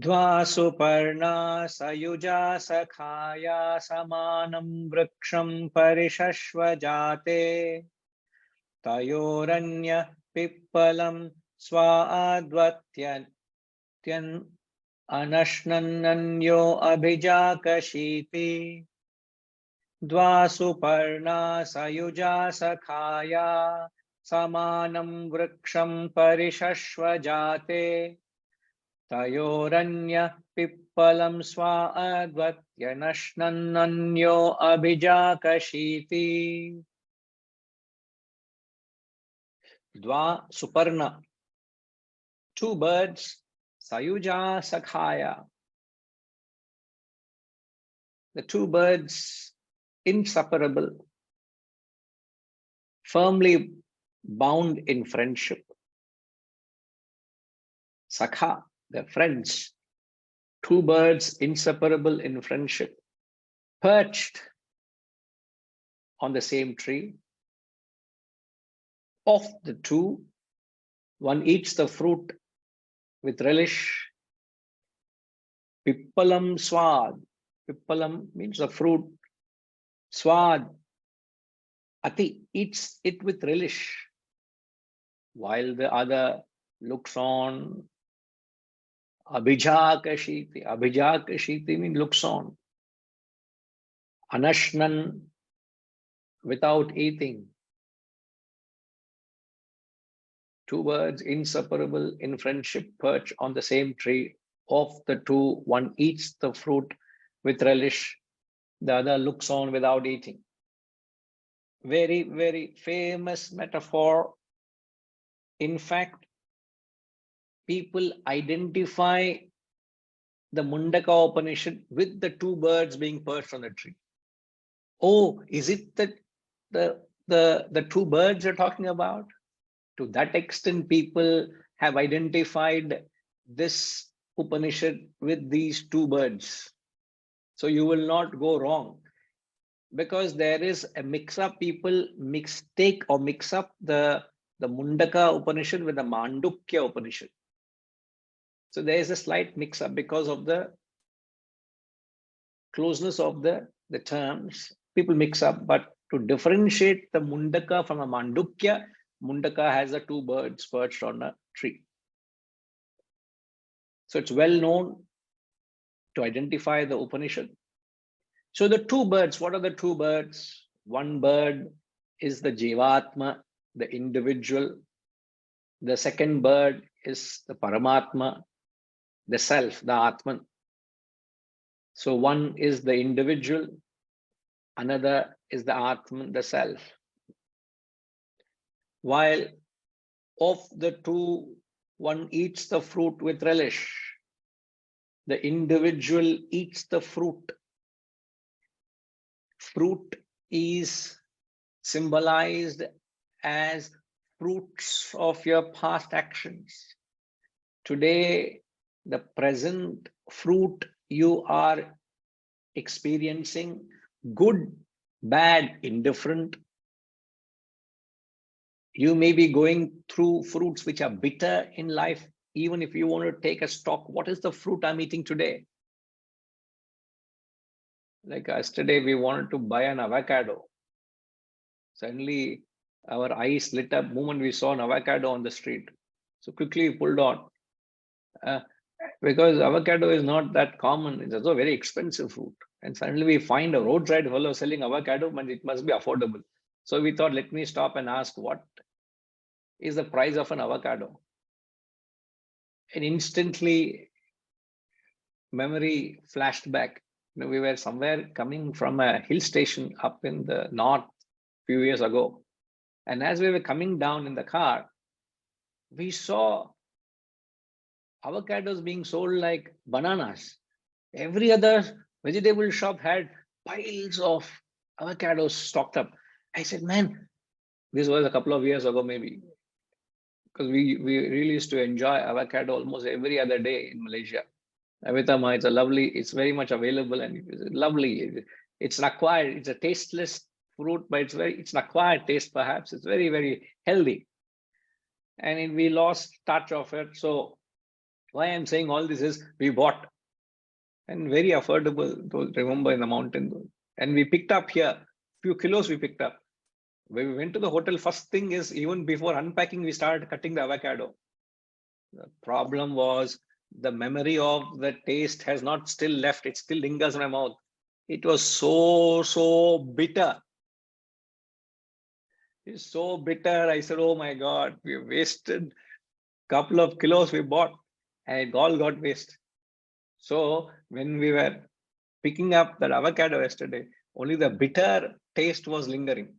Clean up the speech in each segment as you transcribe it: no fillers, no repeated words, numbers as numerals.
Dva suparna sayuja sakhaya samanam vriksham parishashva jate tayoranya pippalam svaadvatyan anashnananyo abhijakashiti. Dva suparna sayuja sakhaya samanam vriksham parishashva jate tayoranya pippalam svaadvatyanashnananyo abhijakashiti. Dva suparna, two birds, sayuja sakhaya. The two birds, inseparable, firmly bound in friendship. Sakha, they're friends. Two birds, inseparable in friendship, perched on the same tree. Of the two, one eats the fruit with relish. Pippalam swad. Pippalam means the fruit. Swad. Ati eats it with relish, while the other looks on. Abhijakashiti. Abhijakashiti means looks on. Anashnan, without eating. Two birds inseparable in friendship perch on the same tree. Of the two, one eats the fruit with relish, the other looks on without eating. Very, very famous metaphor. In fact, people identify the Mundaka Upanishad with the two birds being perched on the tree. Oh, is it that the two birds you're talking about? To that extent, people have identified this Upanishad with these two birds. So you will not go wrong, because there is a mix-up. People mix up the Mundaka Upanishad with the Mandukya Upanishad. So there is a slight mix-up because of the closeness of the terms. People mix up, but to differentiate the Mundaka from a Mandukya, Mundaka has the two birds perched on a tree. So it's well known to identify the Upanishad. So the two birds, what are the two birds? One bird is the Jivatma, the individual. The second bird is the Paramatma, the self, the Atman. So one is the individual, another is the Atman, the self. While of the two, one eats the fruit with relish. The individual eats the fruit. Fruit is symbolized as fruits of your past actions. Today, the present fruit you are experiencing, good, bad, indifferent. You may be going through fruits which are bitter in life. Even if you want to take a stock, what is the fruit I'm eating today? Like yesterday, we wanted to buy an avocado. Suddenly, our eyes lit up the moment we saw an avocado on the street. So quickly we pulled on. Because avocado is not that common. It's also a very expensive fruit. And suddenly we find a roadside fellow selling avocado, but it must be affordable. So we thought, let me stop and ask, what is the price of an avocado? And instantly, memory flashed back. You know, we were somewhere coming from a hill station up in the north a few years ago. And as we were coming down in the car, we saw avocados being sold like bananas. Every other vegetable shop had piles of avocados stocked up. I said, man, this was a couple of years ago, maybe, because we really used to enjoy avocado almost every other day in Malaysia. Amitama, it's a lovely, it's very much available and it's lovely. It's an acquired, it's a tasteless fruit, but it's an acquired taste perhaps. It's very, very healthy. And we lost touch of it. So Why I'm saying all this is we bought, and very affordable, those remember in the mountain. And we picked up here, few kilos we picked up. When we went to the hotel, first thing is even before unpacking, we started cutting the avocado. The problem was the memory of the taste has not still left. It still lingers in my mouth. It was so bitter. It's so bitter. I said, oh my God, we wasted a couple of kilos we bought and it all got wasted. So when we were picking up that avocado yesterday, only the bitter taste was lingering.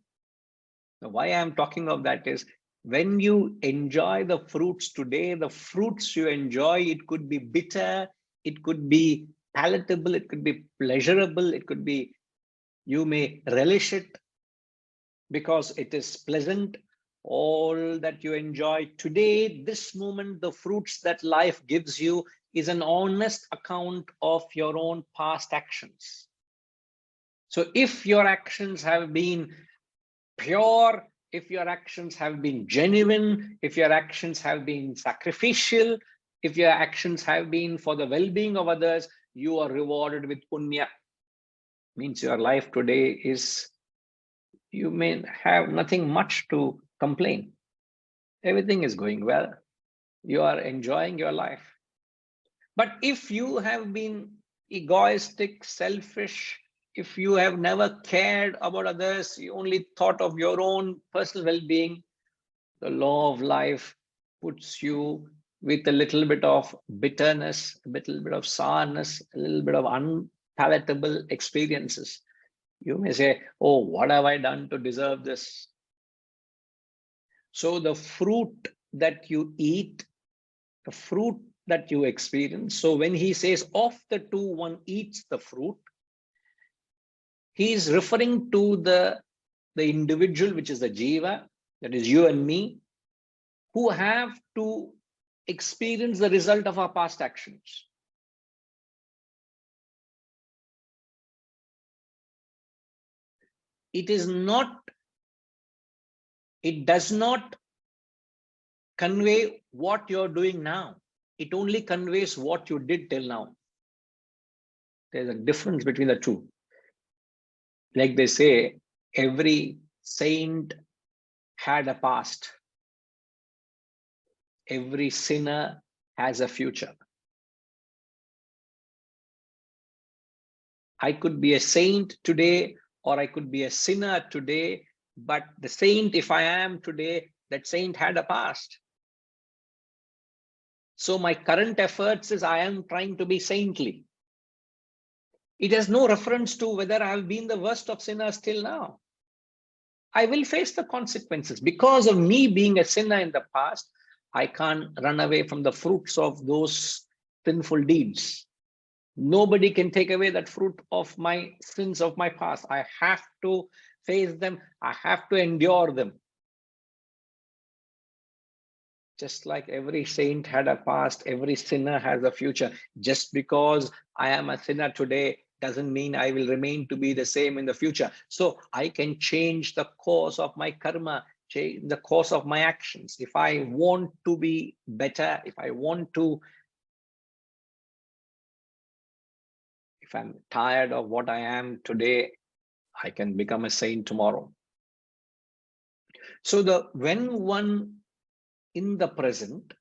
Now, why I'm talking of that is when you enjoy the fruits today, the fruits you enjoy, it could be bitter, it could be palatable, it could be pleasurable, it could be, you may relish it because it is pleasant. All that you enjoy today, this moment, the fruits that life gives you is an honest account of your own past actions. So if your actions have been pure, if your actions have been genuine, if your actions have been sacrificial, if your actions have been for the well-being of others, you are rewarded with punya. Means your life today is, you may have nothing much to complain. Everything is going well. You are enjoying your life. But if you have been egoistic, selfish, if you have never cared about others, you only thought of your own personal well-being, the law of life puts you with a little bit of bitterness, a little bit of sourness, a little bit of unpalatable experiences. You may say, oh, what have I done to deserve this? So the fruit that you eat, the fruit that you experience. So when he says of the two, one eats the fruit, he is referring to the individual, which is the jiva, that is you and me, who have to experience the result of our past actions. It is not, it does not convey what you're doing now. It only conveys what you did till now. There's a difference between the two. Like they say, every saint had a past. Every sinner has a future. I could be a saint today, or I could be a sinner today, but the saint, if I am today, that saint had a past. So my current efforts is I am trying to be saintly. It has no reference to whether I have been the worst of sinners till now. I will face the consequences. Because of me being a sinner in the past, I can't run away from the fruits of those sinful deeds. Nobody can take away that fruit of my sins of my past. I have to face them. I have to endure them. Just like every saint had a past, every sinner has a future. Just because I am a sinner today doesn't mean I will remain to be the same in the future. So I can change the course of my karma, change the course of my actions. If I want to be better, if I'm tired of what I am today, I can become a saint tomorrow. So when one in the present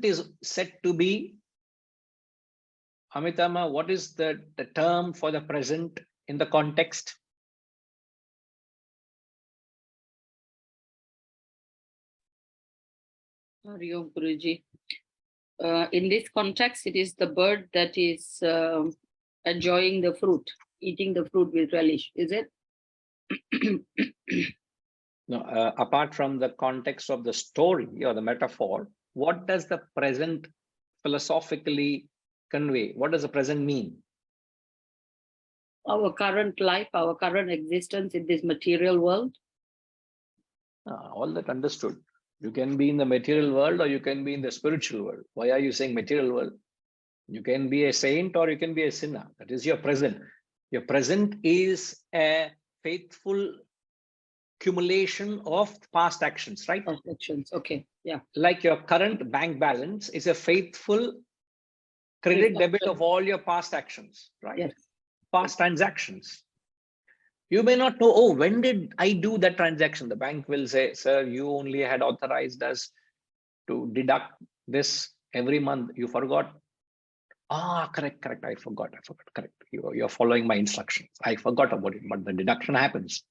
is said to be, Amitama, what is the term for the present in the context? Hariom Guruji. In this context, it is the bird that is enjoying the fruit, eating the fruit with relish, is it? No, apart from the context of the story or the metaphor, what does the present philosophically convey? What does the present mean? Our current life, our current existence in this material world. All that understood. You can be in the material world or you can be in the spiritual world. Why are you saying material world? You can be a saint or you can be a sinner. That is your present. Your present is a faithful accumulation of past actions, right? Of actions. Okay. Yeah. Like your current bank balance is a faithful credit debit Reflection. of all your past actions, right? Yes. Past transactions. You may not know, oh, when did I do that transaction? The bank will say, sir, you only had authorized us to deduct this every month. You forgot. Ah, correct. I forgot. Correct. You're following my instructions. I forgot about it, but the deduction happens.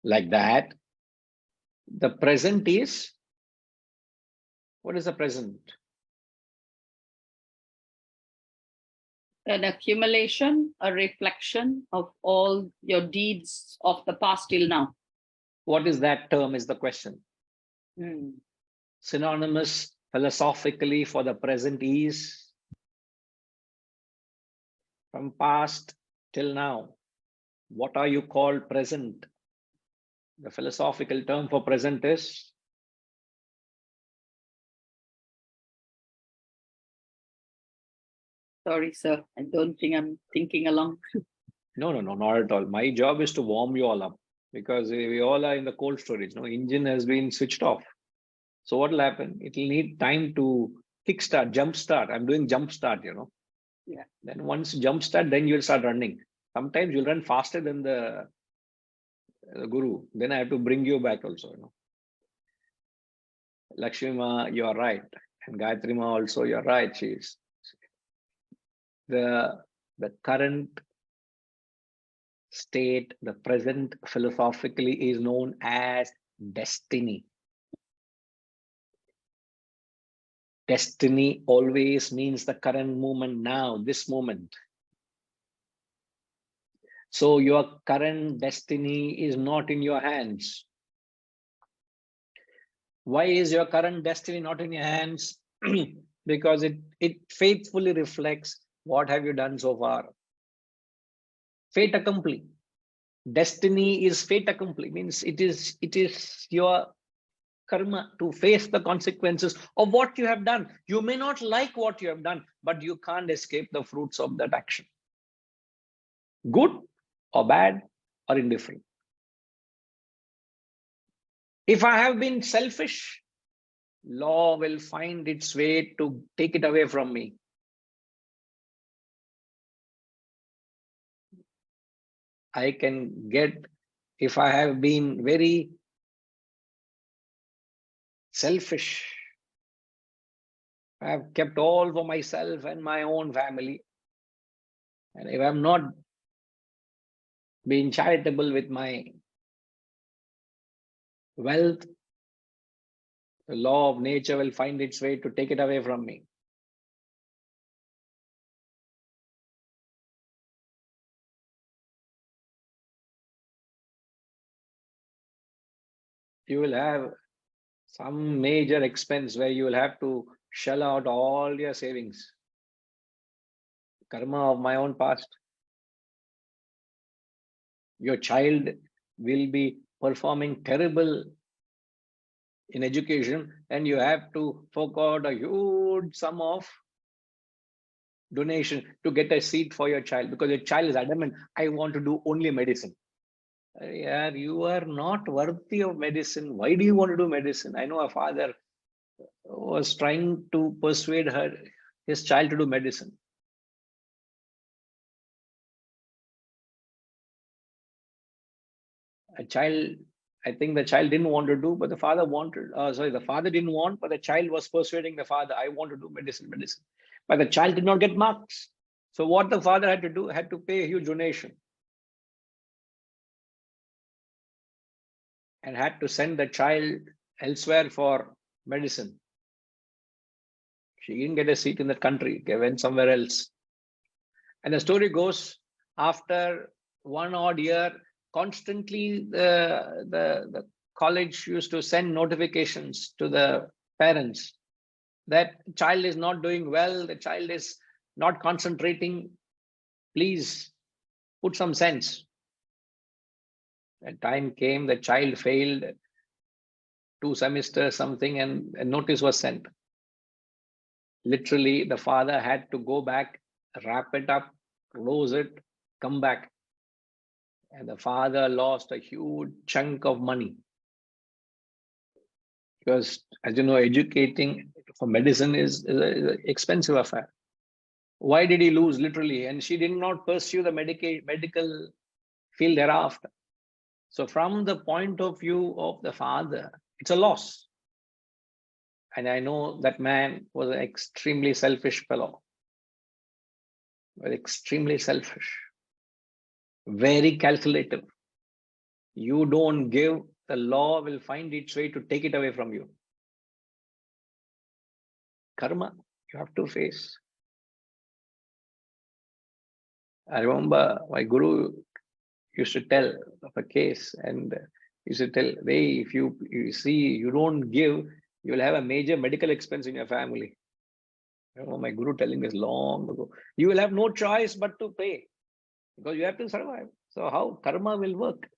Like that, the present is, what is the present? An accumulation, a reflection of all your deeds of the past till now. What is that term is the question. Synonymous philosophically for the present is from past till now. What are you called present? The philosophical term for present is Sorry, sir. I don't think I'm thinking along. no, not at all. My job is to warm you all up because we all are in the cold storage. No engine has been switched off. So what will happen? It will need time to kickstart, jump start. I'm doing jump start, Yeah. Then once jump start, then you'll start running. Sometimes you'll run faster than the guru. Then I have to bring you back also, Lakshmi Ma, you are right. And Gayatri Ma also, you're right. She's the current state, the present philosophically is known as destiny. Destiny always means the current moment now, this moment. So your current destiny is not in your hands. Why is your current destiny not in your hands? Because it faithfully reflects what have you done so far. Fait accompli. Destiny is fait accompli, means it is your karma to face the consequences of what you have done. You may not like what you have done, but you can't escape the fruits of that action. Good or bad or indifferent. If I have been selfish, law will find its way to take it away from me. I can get, if I have been very selfish, I have kept all for myself and my own family. And if I'm not being charitable with my wealth, the law of nature will find its way to take it away from me. You will have some major expense where you will have to shell out all your savings. Karma of my own past. Your child will be performing terrible in education, and you have to fork out a huge sum of donation to get a seat for your child because your child is adamant, I want to do only medicine. Yeah, you are not worthy of medicine. Why do you want to do medicine? I know a father was trying to persuade his child to do medicine. I think the child didn't want to do, but the father wanted, the father didn't want, but the child was persuading the father, I want to do medicine. But the child did not get marks. So what the father had to do, had to pay a huge donation and had to send the child elsewhere for medicine. She didn't get a seat in that country, they went somewhere else. And the story goes, after 1 odd year, constantly the college used to send notifications to the parents that child is not doing well, the child is not concentrating, please put some sense. The time came, the child failed 2 semesters something, and a notice was sent. Literally, the father had to go back, wrap it up, close it, come back. And the father lost a huge chunk of money. Because, as you know, educating for medicine is an expensive affair. Why did he lose, literally? And she did not pursue the medical field thereafter. So from the point of view of the father, it's a loss. And I know that man was an extremely selfish fellow. Extremely selfish. Very calculative. You don't give, the law will find its way to take it away from you. Karma, you have to face. I remember my guru used to tell of a case, and used to tell, hey, if you see, you don't give, you'll have a major medical expense in your family. I remember my guru telling this long ago. You will have no choice but to pay, because you have to survive. So how karma will work?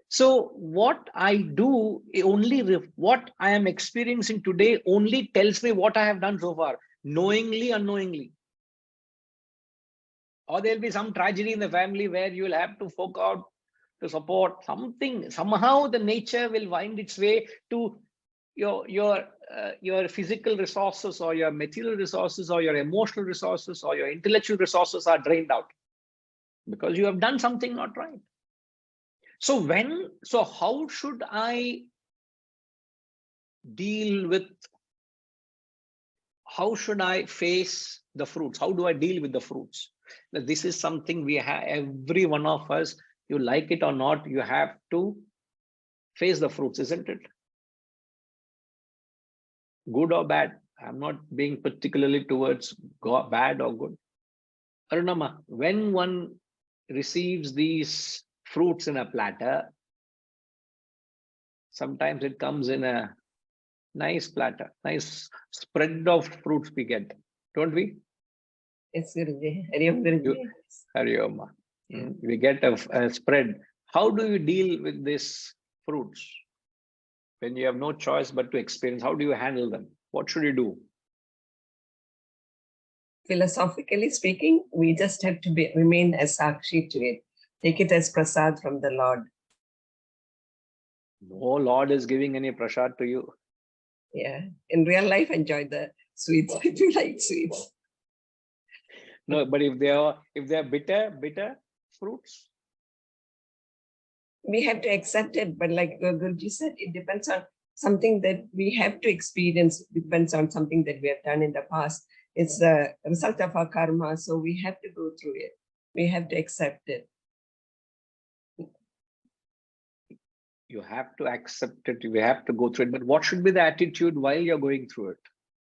So what I do, what I am experiencing today only tells me what I have done so far, knowingly, unknowingly. Or there'll be some tragedy in the family where you will have to fork out to support something. Somehow the nature will wind its way to your physical resources, or your material resources, or your emotional resources, or your intellectual resources are drained out because you have done something not right. So how should I deal with, how should I face the fruits? How do I deal with the fruits? This is something we have, every one of us, you like it or not, you have to face the fruits, isn't it? Good or bad. I'm not being particularly towards bad or good. Arunama, when one receives these fruits in a platter, sometimes it comes in a nice platter, nice spread of fruits we get, don't we? Yes, Guruji. Hari Om, Guruji. Hari Om. We get a spread. How do you deal with these fruits? When you have no choice but to experience, how do you handle them? What should you do? Philosophically speaking, we just have to remain as Sakshi to it. Take it as prasad from the Lord. No Lord is giving any prasad to you. Yeah. In real life, enjoy the sweets. I do like sweets. No, but if they are bitter fruits, we have to accept it. But like Guruji said, it depends on something that we have to experience. It depends on something that we have done in the past. It's the result of our karma. So we have to go through it. We have to accept it. You have to accept it. You have to go through it. But what should be the attitude while you're going through it?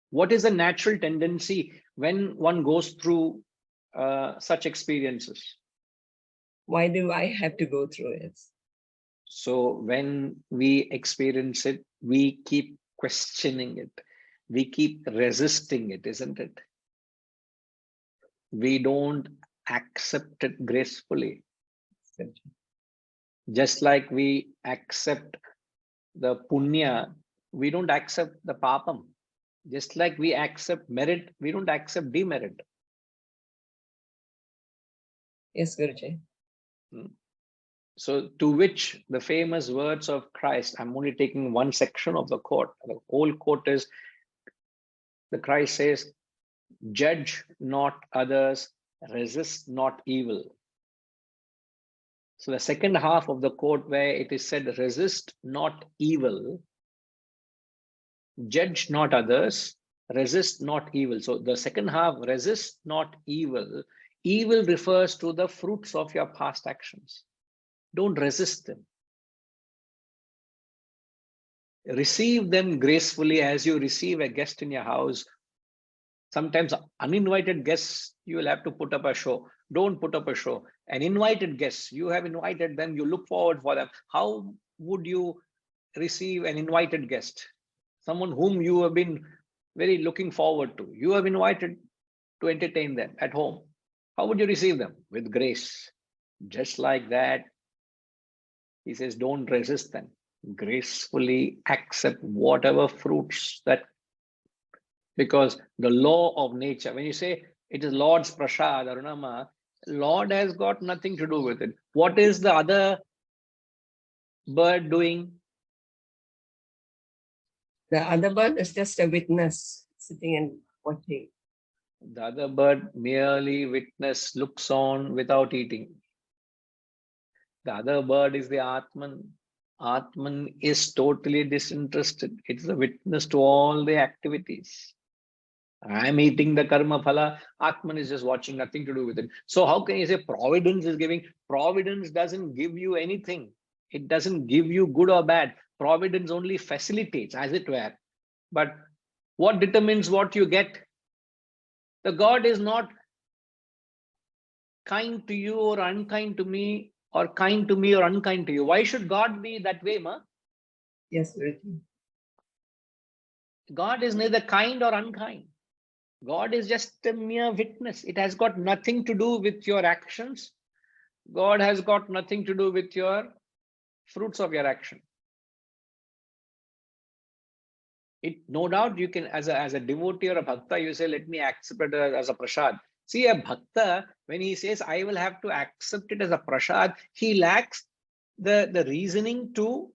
What is the natural tendency when one goes through such experiences? Why do I have to go through it? So when we experience it, we keep questioning it. We keep resisting it, isn't it? We don't accept it gracefully. Just like we accept the punya, we don't accept the papam. Just like we accept merit, we don't accept demerit. Yes, Guruji. So to which the famous words of Christ, I'm only taking one section of the quote. The whole quote is, the Christ says, judge not others, resist not evil. So the second half of the quote where it is said, resist not evil, judge not others, resist not evil. So the second half, resist not evil. Evil refers to the fruits of your past actions. Don't resist them. Receive them gracefully as you receive a guest in your house. Sometimes uninvited guests, you will have to put up a show. Don't put up a show. An invited guest, you have invited them, you look forward for them. How would you receive an invited guest? Someone whom you have been very looking forward to. You have invited to entertain them at home. How would you receive them? With grace. Just like that, he says, don't resist them. Gracefully accept whatever fruits that, because the law of nature, when you say it is Lord's prasad, Arunama, Lord has got nothing to do with it. What is the other bird doing? The other bird is just a witness sitting and watching. The other bird merely witness, looks on without eating. The other bird is the Atman. Atman is totally disinterested. It's a witness to all the activities. I'm eating the karma phala. Atman is just watching, nothing to do with it. So how can you say providence is giving? Providence doesn't give you anything. It doesn't give you good or bad. Providence only facilitates, as it were. But what determines what you get? The God is not kind to you or unkind to me, or kind to me or unkind to you. Why should God be that way, ma? Yes, Guruji. God is neither kind or unkind. God is just a mere witness. It has got nothing to do with your actions. God has got nothing to do with your fruits of your action. It, no doubt you can, as a devotee or a bhakta, you say, let me accept it as a prasad. See, a bhakta, when he says, I will have to accept it as a prasad, he lacks the reasoning to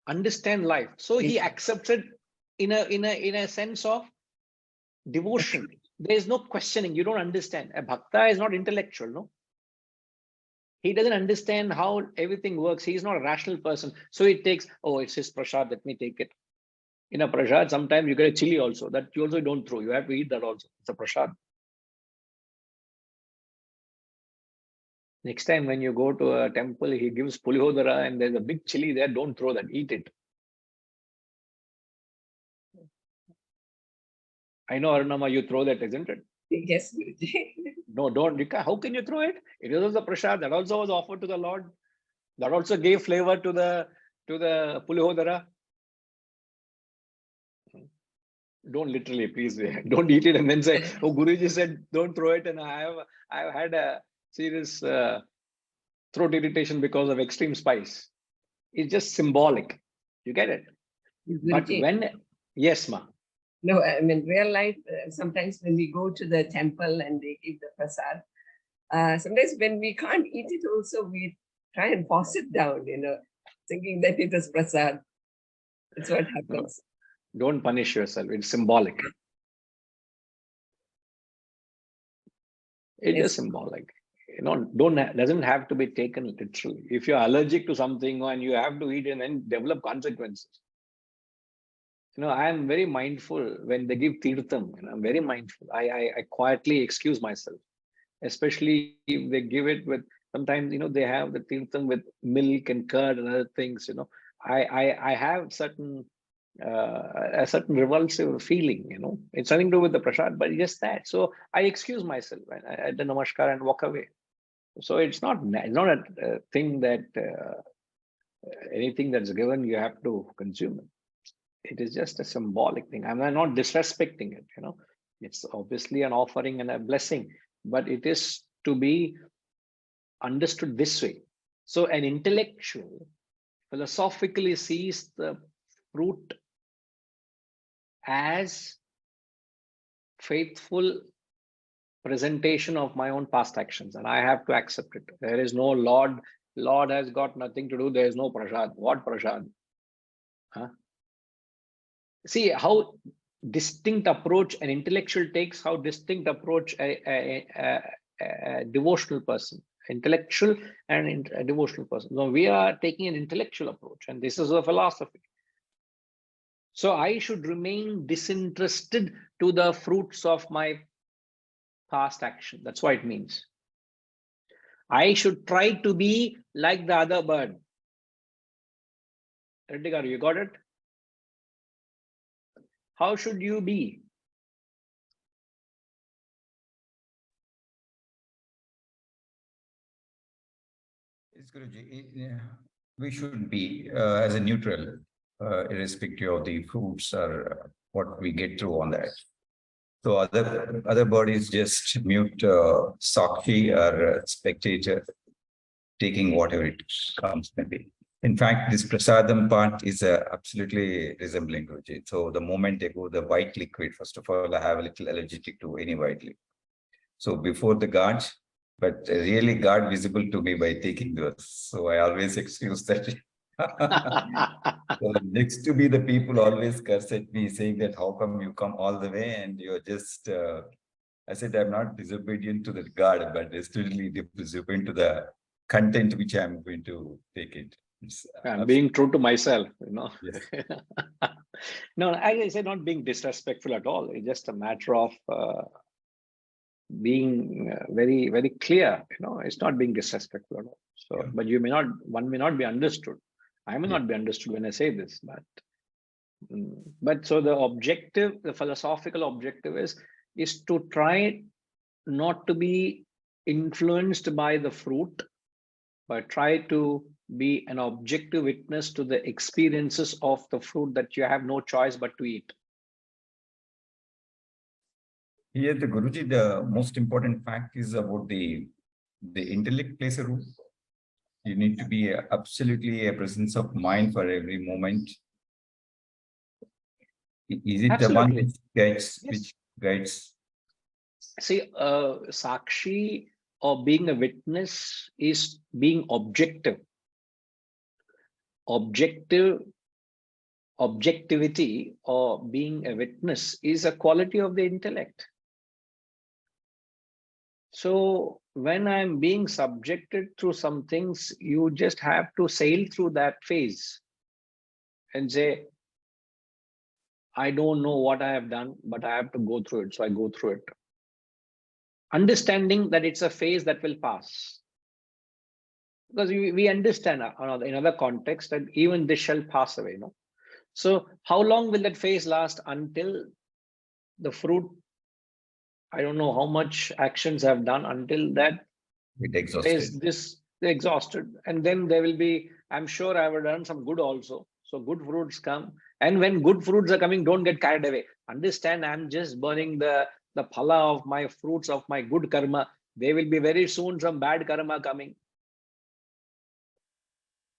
understand life. So he accepts it in a sense of devotion. There is no questioning. You don't understand. A bhakta is not intellectual, no? He doesn't understand how everything works. He's not a rational person. So he takes, oh, it's his prasad, let me take it. In a prasad, sometimes you get a chili also. That you also don't throw. You have to eat that also. It's a prasad. Next time when you go to a temple, he gives pulihodara and there's a big chili there. Don't throw that. Eat it. I know, Arunama, you throw that, isn't it? Yes, Guruji. No, don't. You can, how can you throw it? It was a prasad. That also was offered to the Lord. That also gave flavor to the pulihodara. Don't literally, please. Don't eat it and then say, "Oh, Guruji said don't throw it," and I've had a serious throat irritation because of extreme spice. It's just symbolic. You get it? But Guruji. when, yes, ma. No, I mean, real life, sometimes when we go to the temple and they give the prasad, sometimes when we can't eat it also, we try and force it down, thinking that it is prasad. That's what happens. No, don't punish yourself. It's symbolic. It is symbolic. Doesn't have to be taken literally. If you're allergic to something and you have to eat it and then develop consequences. I am very mindful when they give tirtham. I'm very mindful. I quietly excuse myself, especially if they give it with, sometimes they have the tirtham with milk and curd and other things. I have a certain revulsive feeling. It's nothing to do with the prasad, but just that. So I excuse myself at the namaskar and walk away. So it's not a thing that anything that's given you have to consume it. It is just a symbolic thing. I'm not disrespecting it. It's obviously an offering and a blessing, but it is to be understood this way. So an intellectual philosophically sees the fruit as faithful presentation of my own past actions, and I have to accept it. There is no Lord. Lord has got nothing to do. There is no prasad. What prasad? Huh? See how distinct approach an intellectual takes, how distinct approach a devotional person, intellectual and a devotional person. So we are taking an intellectual approach, and this is a philosophy. So I should remain disinterested to the fruits of my past action. That's what it means. I should try to be like the other bird. Reddigar, you got it? How should you be? Yes, Guruji. We should be as a neutral, irrespective of the fruits or what we get through on that. So other bodies just mute Sakshi or spectator, taking whatever it comes maybe. In fact, this prasadam part is absolutely resembling Guruji. So the moment they go, the white liquid, first of all, I have a little allergic to any white liquid. So before the guards, but really God visible to me by taking those. So I always excuse that. So next to me, the people always curse at me, saying that how come you come all the way and you're just. I said I'm not disobedient to the God, but still disobedient to the content which I'm going to take it. I'm being true to myself, you know. Yes. No, I say not being disrespectful at all. It's just a matter of being very, very clear. You know, it's not being disrespectful at all. So, Yeah. but one may not be understood. I may Yeah. not be understood when I say this, but so the objective, the philosophical objective is to try not to be influenced by the fruit, but try to be an objective witness to the experiences of the fruit that you have no choice but to eat. Here, the Guruji, the most important fact is about the intellect plays a role. You need to be absolutely a presence of mind for every moment. Is it the one Absolutely. which guides? Yes. Which guides? See, Sakshi or being a witness is being objective. Objectivity or being a witness is a quality of the intellect. So when I'm being subjected through some things, you just have to sail through that phase and say, I don't know what I have done, but I have to go through it. So I go through it. Understanding that it's a phase that will pass. Because we understand in other contexts that even this shall pass away. No? So how long will that phase last until the fruit, I don't know how much actions I've done until that It exhausted. they're exhausted. And then there will be, I'm sure I have done some good also. So good fruits come. And when good fruits are coming, don't get carried away. Understand, I'm just burning the phala of my fruits of my good karma. There will be very soon some bad karma coming.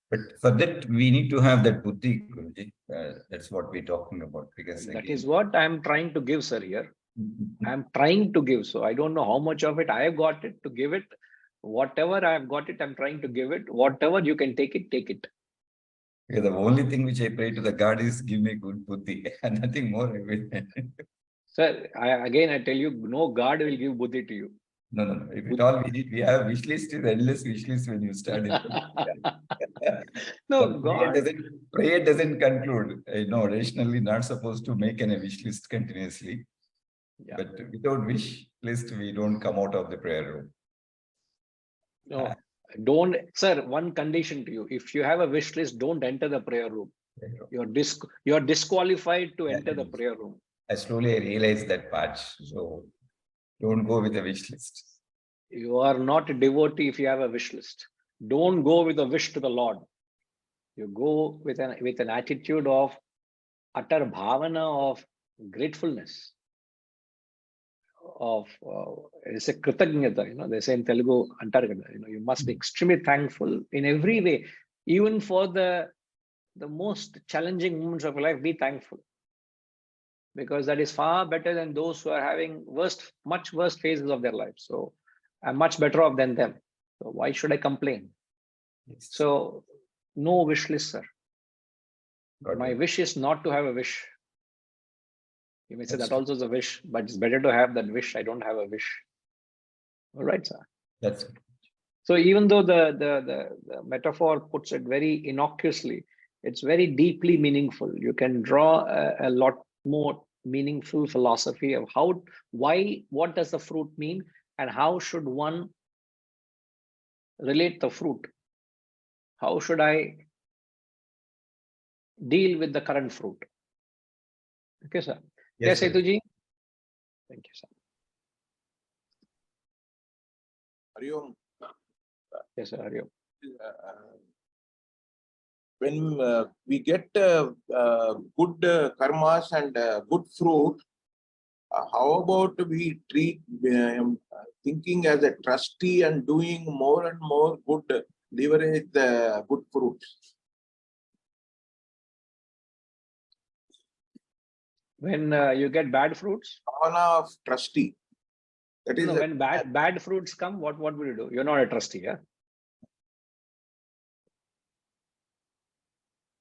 But for that, we need to have that buddhi, Guruji. That's what we're talking about. Because That again, is what I'm trying to give, sir, here. I'm trying to give. So I don't know how much of it I have got it to give it. Whatever I have got it, I'm trying to give it. Whatever you can take it, take it. the only thing which I pray to the God is give me good buddhi and nothing more. Sir, I tell you, no God will give buddhi to you. No. If at all we need, we have wish list, is endless wish list when you start it. No, God. Prayer doesn't conclude. No, rationally not supposed to make a wish list continuously. Yeah. But without wish list, we don't come out of the prayer room. No, don't, sir. One condition to you: if you have a wish list, don't enter the prayer room. You're disqualified to enter the prayer room. I slowly realized that part. So don't go with a wish list. You are not a devotee if you have a wish list. Don't go with a wish to the Lord. You go with an attitude of utter bhavana of gratefulness, of it's a kritagnyata, you know, they say in Telugu, antargada, you know, you must be extremely thankful in every way, even for the most challenging moments of life. Be thankful, because that is far better than those who are having much worse phases of their life. So I'm much better off than them. So why should I complain? Yes. So no wish list, sir. My it. wish is not to have a wish. You may say That's that also is a wish, but it's better to have that wish. I don't have a wish. All right, sir. That's it. So even though the metaphor puts it very innocuously, it's very deeply meaningful. You can draw a lot more meaningful philosophy of what does the fruit mean, and how should one relate the fruit? How should I deal with the current fruit? Okay, sir. Yes, sir. Setuji. Thank you, sir. Hariom. Yes, sir. Hariom. When we get good karmas and good fruit, how about we treat thinking as a trustee and doing more and more good, leverage the good fruits? When you get bad fruits, Bhavana of trustee. That is No, the when bad fruits come, what will you do? You're not a trustee, yeah?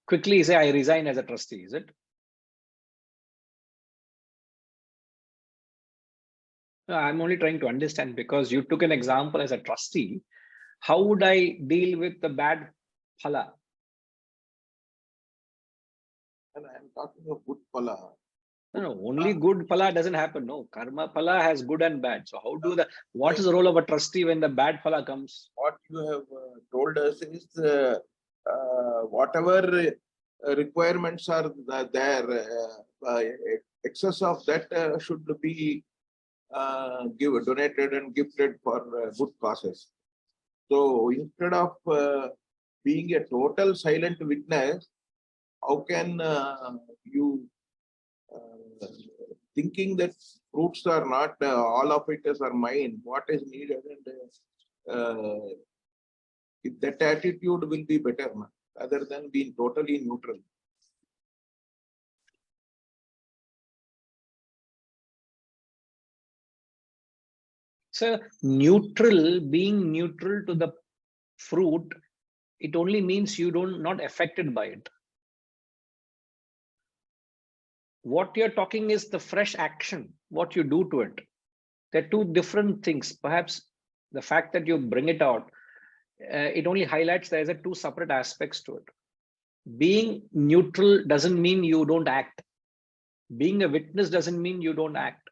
Quickly say, I resign as a trustee, is it? No, I'm only trying to understand because you took an example as a trustee. How would I deal with the bad phala? and I am talking of good phala. No, only good phala doesn't happen. No, karma phala has good and bad. So what is the role of a trustee when the bad phala comes? What you have told us is whatever requirements are there, excess of that should be donated and gifted for good causes. So instead of being a total silent witness, how can you thinking that fruits are not all of it are mine? What is needed, and if that attitude will be better, rather than being totally neutral. So being neutral to the fruit, it only means you not affected by it. What you're talking is the fresh action, what you do to it. They're two different things. Perhaps the fact that you bring it out, it only highlights there's two separate aspects to it. Being neutral doesn't mean you don't act. Being a witness doesn't mean you don't act.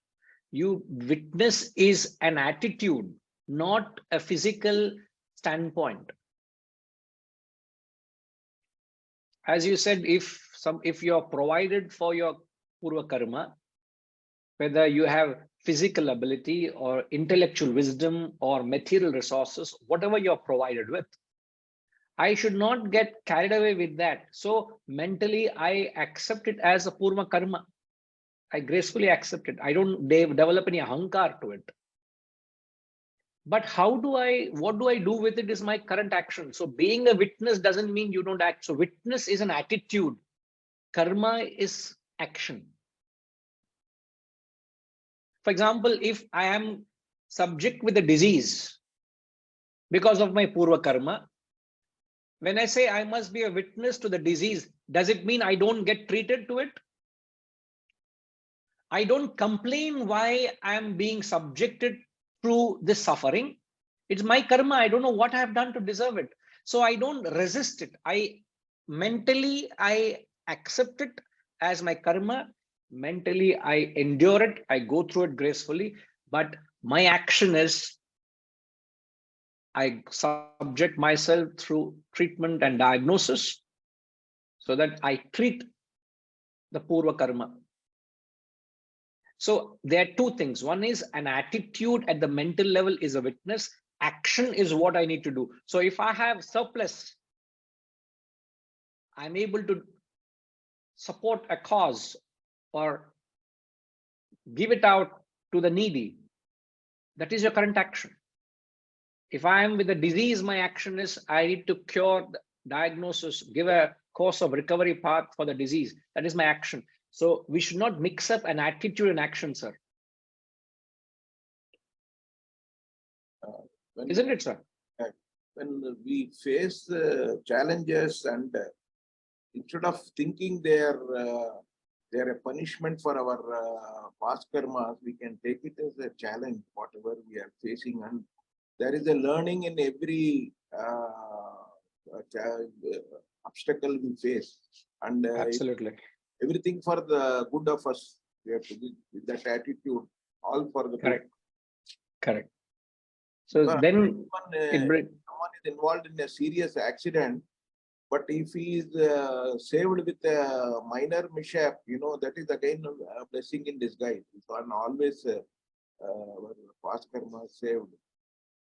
You witness is an attitude, not a physical standpoint. As you said, if you're provided for your purva karma, whether you have physical ability or intellectual wisdom or material resources, whatever you're provided with, I should not get carried away with that. So mentally, I accept it as a purva karma. I gracefully accept it. I don't develop any ahankar to it. But what do I do with it is my current action. So being a witness doesn't mean you don't act. So witness is an attitude. Karma is action. For example, if I am subject with a disease because of my purva karma, when I say I must be a witness to the disease, does it mean I don't get treated to it? I don't complain why I'm being subjected to this suffering. It's my karma. I don't know what I have done to deserve it. So I don't resist it. I accept it as my karma. Mentally, I endure it. I go through it gracefully. But my action is I subject myself through treatment and diagnosis so that I treat the purva karma. So there are two things. One is an attitude at the mental level is a witness. Action is what I need to do. So if I have surplus, I'm able to support a cause or give it out to the needy. That is your current action. If I am with a disease, my action is I need to cure the diagnosis, give a course of recovery path for the disease. That is my action. So we should not mix up an attitude and action, sir. Isn't it, sir? When we face challenges and instead of thinking they're a punishment for our past karmas, we can take it as a challenge, whatever we are facing. And there is a learning in every obstacle we face. And Absolutely. Everything for the good of us. We have to be with that attitude, all for the Correct. good. Correct. So then someone is involved in a serious accident, but if he is saved with a minor mishap, that is again a blessing in disguise. One always past karma saved.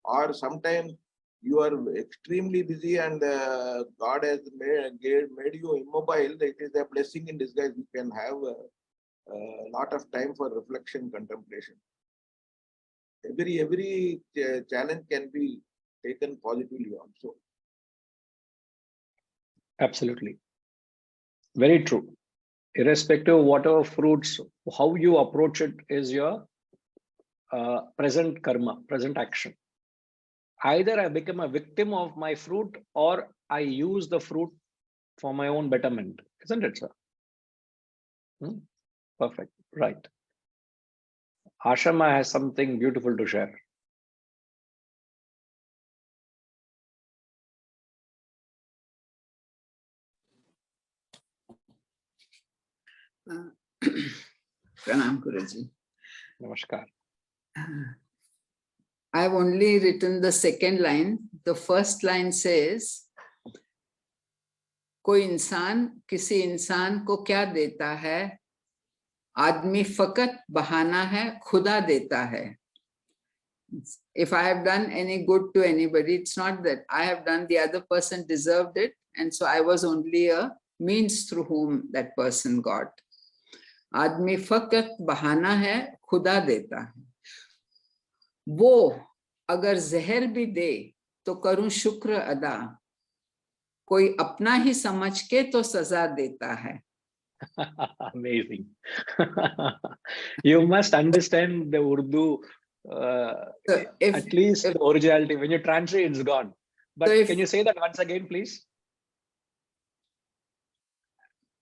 Or sometimes you are extremely busy and God has made you immobile. It is a blessing in disguise. You can have a lot of time for reflection, contemplation. Every challenge can be taken positively also. Absolutely. Very true. Irrespective of whatever fruits, how you approach it is your present karma, present action. Either I become a victim of my fruit or I use the fruit for my own betterment. Isn't it, sir? Perfect. Right. Ashama has something beautiful to share. Pranam Guruji. Namaskar. I've only written the second line. The first line says, कोई इंसान किसी इंसान को क्या देता है? आदमी फकत बहाना है, खुदा देता है. If I have done any good to anybody, it's not that I have done, the other person deserved it, and so I was only a means through whom that person got. आदमी फकत बहाना है, खुदा देता है. वो अगर जहर भी दे तो करूं शुक्र अदा, कोई अपना ही समझ के तो सजा देता है. Amazing. You must understand the Urdu, at least the originality. When you translate, it's gone. But can you say that once again, please?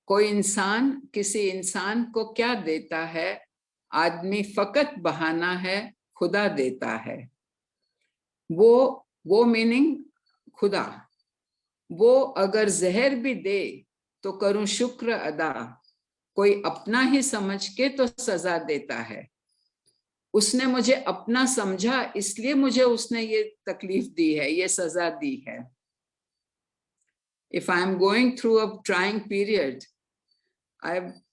कोई इंसान किसी इंसान को क्या देता है? आदमी फकत बहाना है, खुदा देता है. वो मीनिंग खुदा. वो अगर जहर भी दे तो करूं शुक्र अदा, कोई अपना ही समझ के तो सजा देता है. उसने मुझे अपना समझा, इसलिए मुझे उसने ये तकलीफ दी है, ये सजा दी है. If I am going through a trying period,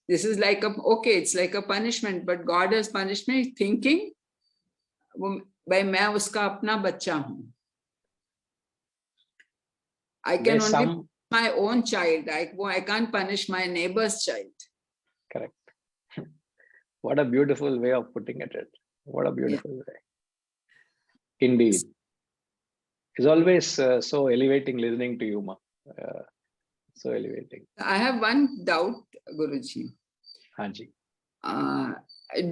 this is like it's like a punishment, but God has punished me thinking, भाई मैं उसका अपना बच्चा हूं. I can only punish my own child. I can't punish my neighbor's child. Correct. What a beautiful way of putting it. What a beautiful way. Indeed. It's always so elevating listening to you, Ma. So elevating. I have one doubt, Guruji. Hanji.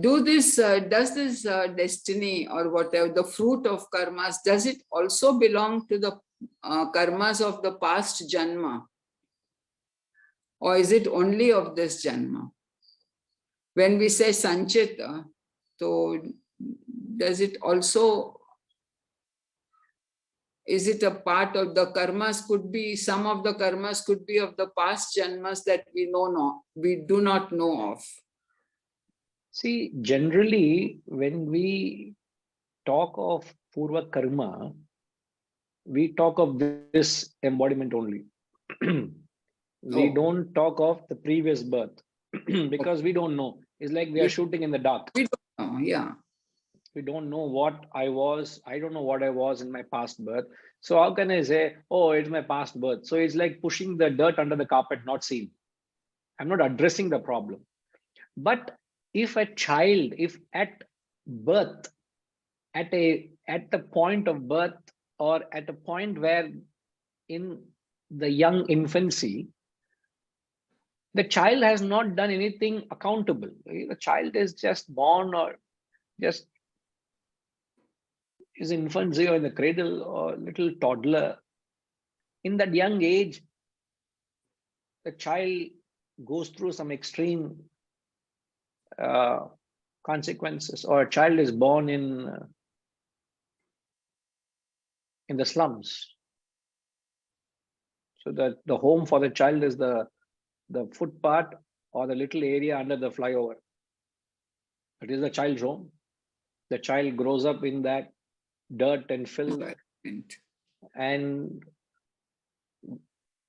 Does this destiny or whatever, the fruit of karmas, does it also belong to the karmas of the past janma? Or is it only of this janma? When we say sanchita, so does it also, is it a part of the karmas? Could be, some of the karmas could be of the past janmas that we do not know of. See, generally, when we talk of Purva Karma, we talk of this embodiment only. We don't talk of the previous birth because we don't know. It's like we are shooting in the dark. We don't know, yeah. We don't know what I was. I don't know what I was in my past birth. So how can I say, oh, it's my past birth? So it's like pushing the dirt under the carpet, not seen. I'm not addressing the problem. But if a child, if at birth, at the point of birth, or at a point where in the young infancy, the child has not done anything accountable. The child is just born or just is infancy or in the cradle or little toddler. In that young age, the child goes through some extreme consequences, or a child is born in the slums. So that the home for the child is the footpath or the little area under the flyover. It is the child's home. The child grows up in that dirt and filth. And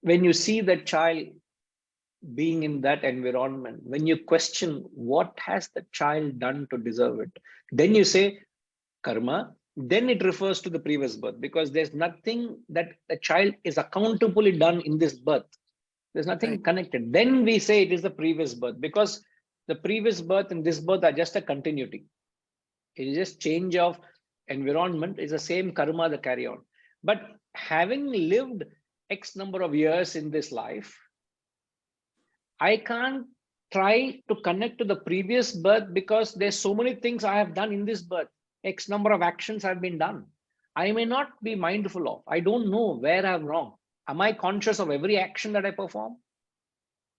when you see that child being in that environment, when you question what has the child done to deserve it, then you say karma, then it refers to the previous birth, because there's nothing that the child is accountably done in this birth. There's nothing connected. Then we say it is the previous birth, because the previous birth and this birth are just a continuity. It is just change of environment, is the same karma they carry on. But having lived X number of years in this life, I can't try to connect to the previous birth because there's so many things I have done in this birth. X number of actions have been done. I may not be mindful of. I don't know where I'm wrong. Am I conscious of every action that I perform?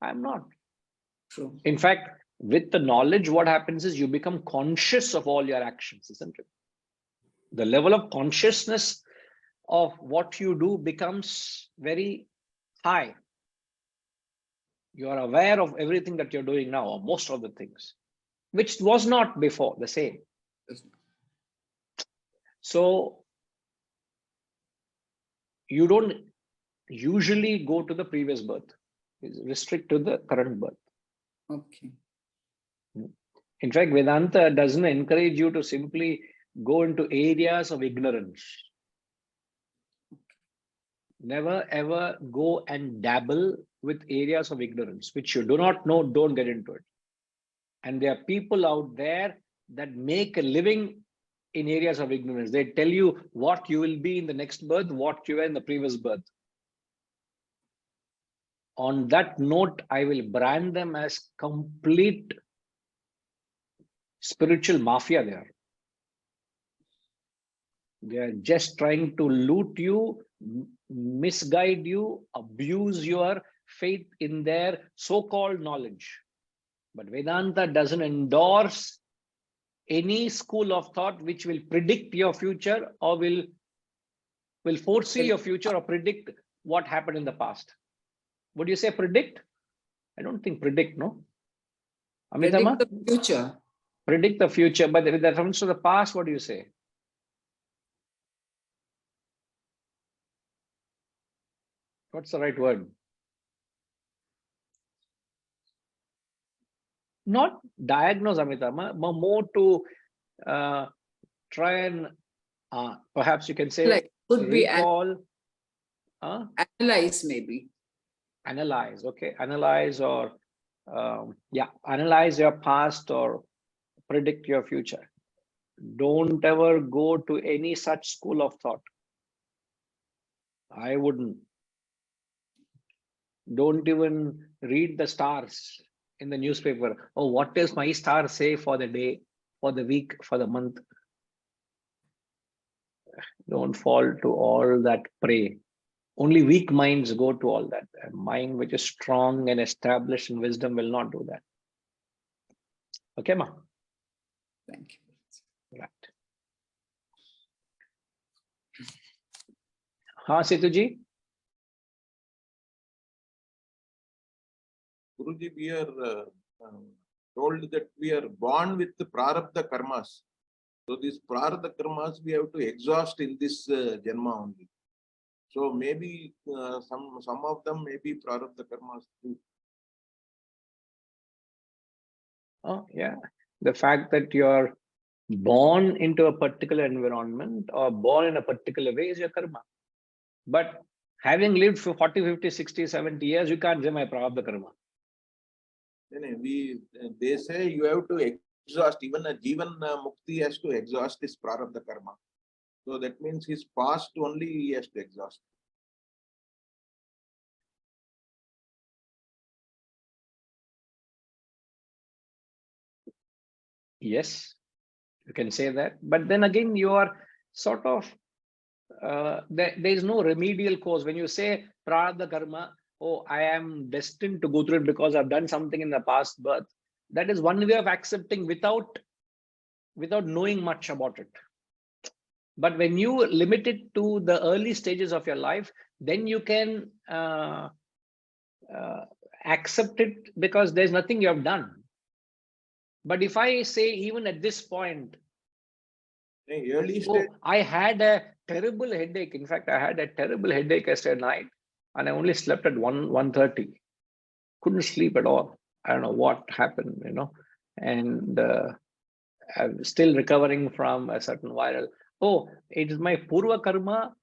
I'm not. True. In fact, with the knowledge, what happens is you become conscious of all your actions, isn't it? The level of consciousness of what you do becomes very high. You are aware of everything that you're doing now, or most of the things, which was not before the same. So you don't usually go to the previous birth. It's restrict to the current birth. Okay. In fact, Vedanta doesn't encourage you to simply go into areas of ignorance. Never ever go and dabble with areas of ignorance, which you do not know, don't get into it. And there are people out there that make a living in areas of ignorance. They tell you what you will be in the next birth, what you were in the previous birth. On that note, I will brand them as complete spiritual mafia there. They are just trying to loot you, misguide you, abuse your faith in their so-called knowledge. But Vedanta doesn't endorse any school of thought which will predict your future or will foresee your future or predict what happened in the past. Would you say predict? I don't think predict, no? Amitama? Predict the future. Predict the future, but with reference to the past, what do you say? What's the right word? Not diagnose, Amitama, but more to try and perhaps you can say Like, could be recall, analyze maybe. analyze, okay, analyze or yeah, analyze your past or predict your future. Don't ever go to any such school of thought. I wouldn't. Don't even read the stars in the newspaper. Oh, what does my star say for the day, for the week, for the month? Don't fall to all that prey. Only weak minds go to all that. A mind which is strong and established in wisdom will not do that. Okay, ma? Thank you. Right. Ha, Situji? Guruji, we are told that we are born with the prarabdha karmas. So these prarabdha karmas we have to exhaust in this janma only. So maybe some of them may be prarabdha karmas too. Oh, yeah. The fact that you're born into a particular environment or born in a particular way is your karma. But having lived for 40, 50, 60, 70 years, you can't say my prarabdha karma. They say you have to exhaust, even a Jivan Mukti has to exhaust his prarabdha karma. So that means his past only he has to exhaust. Yes, you can say that. But then again, you are sort of, there is no remedial cause. When you say prarabdha karma, oh, I am destined to go through it because I've done something in the past birth. That is one way of accepting without knowing much about it. But when you limit it to the early stages of your life, then you can accept it because there's nothing you have done. But if I say even at this point, Early oh, stage, I had a terrible headache. In fact, I had a terrible headache yesterday night and I only slept at 1:30. Couldn't sleep at all. I don't know what happened, you know, and I'm still recovering from a certain viral. Oh, it is my purva karma,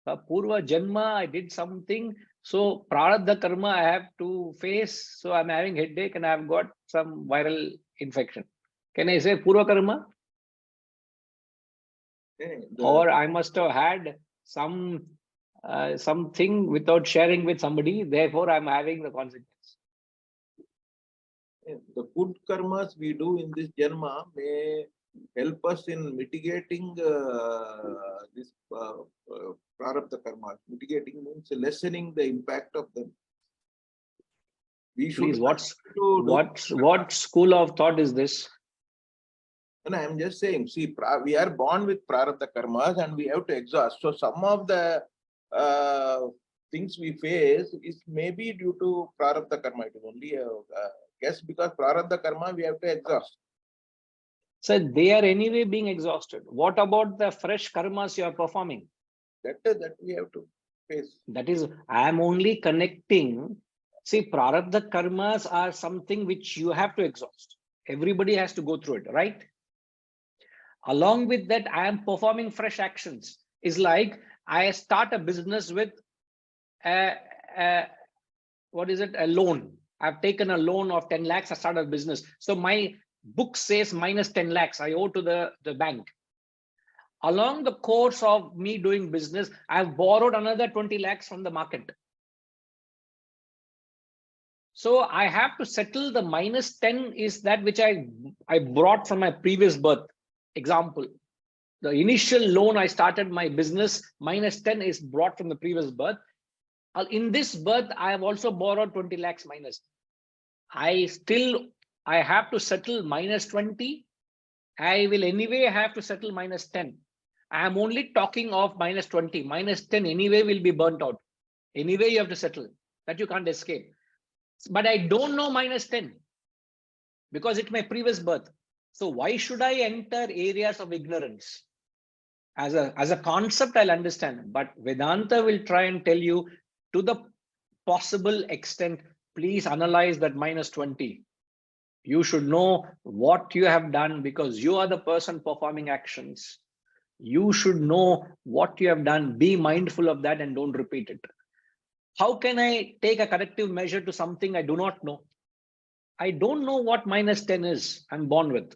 purva janma. I did something. So prarabdha karma I have to face. So I'm having headache and I've got some viral infection. Can I say purva karma? Or I must have had some something without sharing with somebody. Therefore, I'm having the consequence. the good karmas we do in this janma may help us in mitigating this prarabdha karma. Mitigating means lessening the impact of them. We should Please, continue to do. what school of thought is this? No, I'm just saying, see, we are born with prarabdha karmas and we have to exhaust. So some of the things we face is maybe due to prarabdha karma. It is only a guess, because prarabdha karma we have to exhaust. So they are anyway being exhausted. What about the fresh karmas you are performing? That we have to face. That is, I am only connecting. See, prarabdha karmas are something which you have to exhaust. Everybody has to go through it, right? Along with that, I am performing fresh actions. It's like I start a business with what is it? A loan. I've taken a loan of 10 lakhs. I started a business. So my book says minus 10 lakhs. I owe to the bank. Along the course of me doing business, I've borrowed another 20 lakhs from the market. So I have to settle the minus 10 is that which I brought from my previous birth. Example, the initial loan I started my business, minus 10 is brought from the previous birth. In this birth, I have also borrowed 20 lakhs minus. I have to settle minus 20. I will anyway have to settle minus 10. I am only talking of minus 20. Minus 10 anyway will be burnt out. Anyway, you have to settle. That you can't escape. But I don't know minus 10 because it's my previous birth. So why should I enter areas of ignorance? As a concept, I'll understand. But Vedanta will try and tell you, to the possible extent, please analyze that minus 20. You should know what you have done because you are the person performing actions. You should know what you have done. Be mindful of that and don't repeat it. How can I take a corrective measure to something I do not know? I don't know what minus 10 is. I'm born with.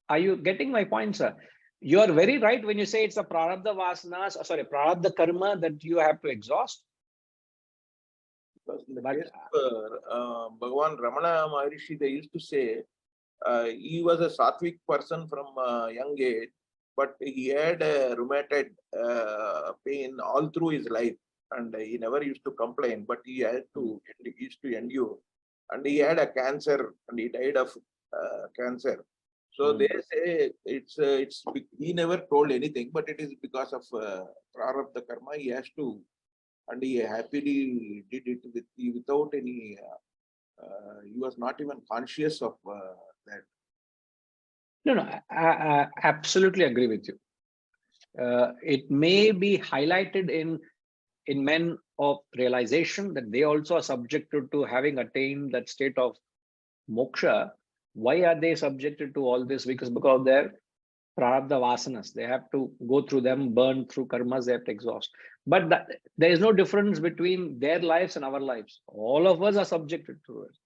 Are you getting my point, sir? You are very right when you say it's a prarabdha vasanas, prarabdha karma that you have to exhaust. Because in the case of Bhagavan Ramana Maharishi, they used to say he was a sattvic person from young age, but he had a rheumatoid pain all through his life, and he never used to complain, but he used to endure. And he had a cancer, and he died of cancer. So they say he never told anything, but it is because of prarabdha karma. He has to, and he happily did it without any. He was not even conscious of that. No, I absolutely agree with you. It may be highlighted in men of realization that they also are subjected to having attained that state of moksha. Why are they subjected to all this? Because of their prarabdha vasanas. They have to go through them, burn through karmas, they have to exhaust. But there is no difference between their lives and our lives. All of us are subjected to it.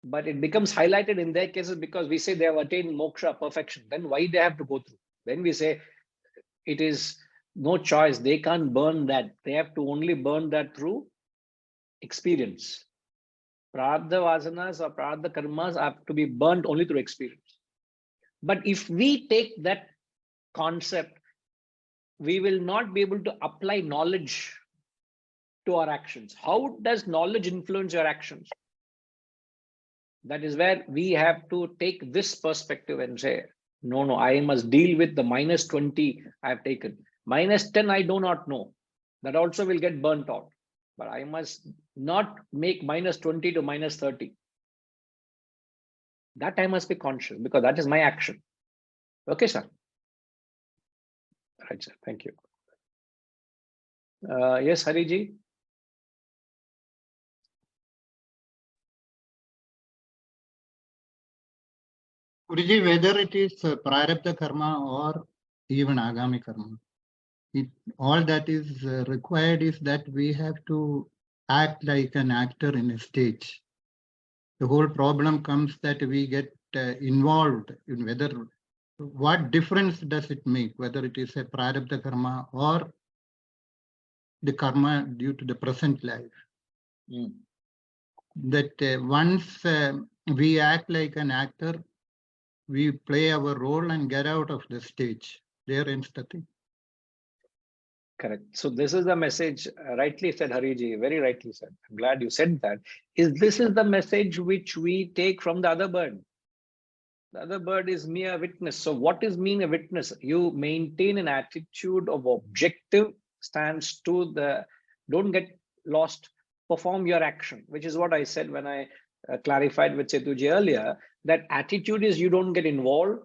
But it becomes highlighted in their cases because we say they have attained moksha, perfection. Then why they have to go through? Then we say it is no choice. They can't burn that. They have to only burn that through experience. Prarabdha vasanas or prarabdha karmas have to be burnt only through experience. But if we take that concept, we will not be able to apply knowledge to our actions. How does knowledge influence your actions? That is where we have to take this perspective and say, no, I must deal with the minus 20 I have taken. Minus 10, I do not know. That also will get burnt out. But I must not make minus 20 to minus 30. That I must be conscious because that is my action. Okay, sir. Right, sir. Thank you. Yes, Hariji. Guruji, whether it is prarabdha karma or even agami karma, all that is required is that we have to act like an actor in a stage. The whole problem comes that we get involved in what difference does it make, whether it is a prarabdha karma or the karma due to the present life. That once we act like an actor. We play our role and get out of the stage. There ends the thing. Correct. So this is the message, rightly said, Hariji, very rightly said. I'm glad you said that. This is the message which we take from the other bird. The other bird is mere witness. So what is mean a witness? You maintain an attitude of objective stance to the, don't get lost, perform your action, which is what I said when I clarified with Setuji earlier, that attitude is you don't get involved,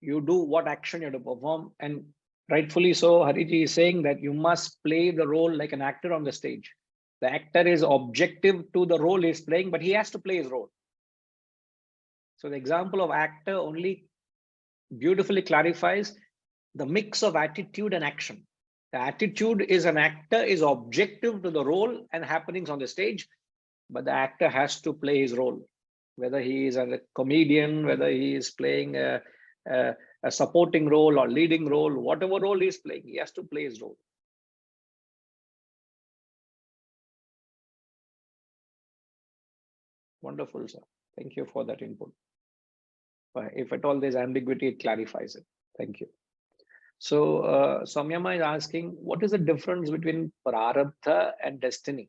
you do what action you have to perform. And rightfully so, Hariji is saying that you must play the role like an actor on the stage. The actor is objective to the role he's playing, but he has to play his role. So the example of actor only beautifully clarifies the mix of attitude and action. The attitude is an actor is objective to the role and happenings on the stage, but the actor has to play his role, whether he is a comedian, whether he is playing a supporting role or leading role, whatever role he's playing, he has to play his role. Wonderful, sir. Thank you for that input. If at all there's ambiguity, it clarifies it. Thank you. So Samyama is asking, what is the difference between prarabdha and destiny?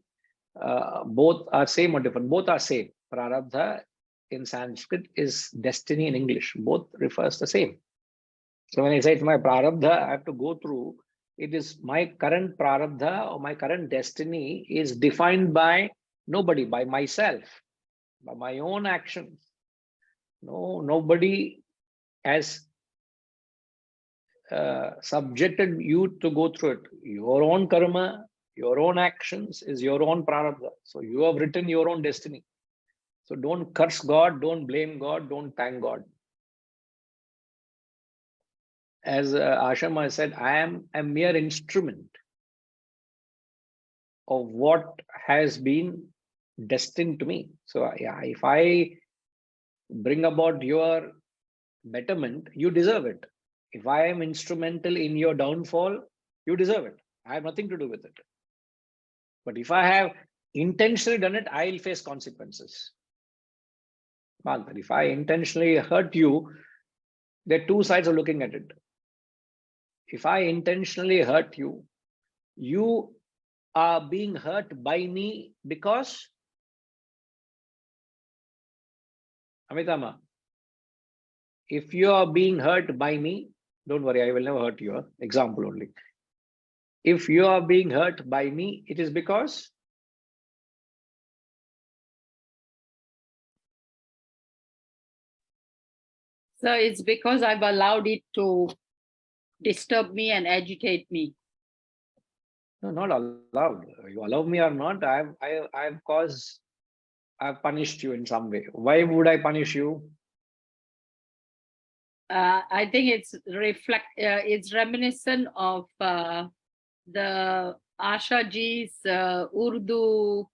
Both are same or different? Both are same. Prarabdha in Sanskrit is destiny in English. Both refers the same. So when I say it's my prarabdha, I have to go through, it is my current prarabdha or my current destiny is defined by nobody, by myself, by my own actions. No, nobody has subjected you to go through it. Your own karma, your own actions is your own prarabdha. So you have written your own destiny. So don't curse God, don't blame God, don't thank God. As Ashama said, I am a mere instrument of what has been destined to me. So yeah, if I bring about your betterment, you deserve it. If I am instrumental in your downfall, you deserve it. I have nothing to do with it. But if I have intentionally done it, I will face consequences. If I intentionally hurt you, there are two sides of looking at it. If I intentionally hurt you, you are being hurt by me because Amitama, if you are being hurt by me, don't worry, I will never hurt you. Example only. If you are being hurt by me, it is because So it's because I've allowed it to disturb me and agitate me. no, not allowed. You allow me or not, I've caused, I've punished you in some way. Why would I punish you? I think it's reminiscent of the Asha ji's Urdu,